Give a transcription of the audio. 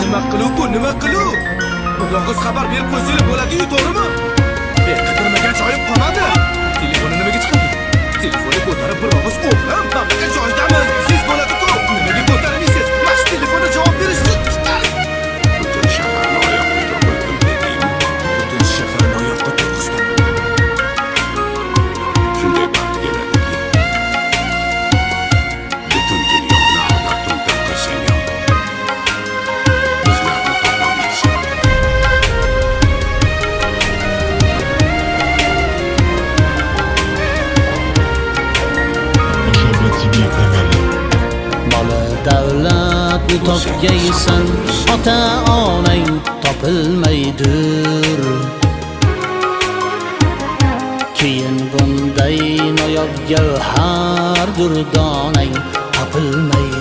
Nima qiluv-ku, nima qiluv? Yolg'iz xabar berib qo'ysanglar bo'ladi-yu, to'g'rimi? Qidirmagan joyim qolmadi. Telefoni nimaga chiqadi? Telefonni ko'tarib bir og'iz o'g'lim, mamlakat joyidamiz. Siz bo'ladi-ku. Nimaga ko'tarmaysiz? Mana shu telefonga javob berishni Butun shaharni oyoqqa turg'izdim dedim. butun shaharni oyoqqa turg'izdim. Shunday vaqt keladiki, butun dunyoni aldab to'ntarib qilsang ham bizlarni topolmaysan. Bola davlatni topgaysan, ota onang topilmaydir. Keyin bunday noyob gavhar durdonang topilmaydir.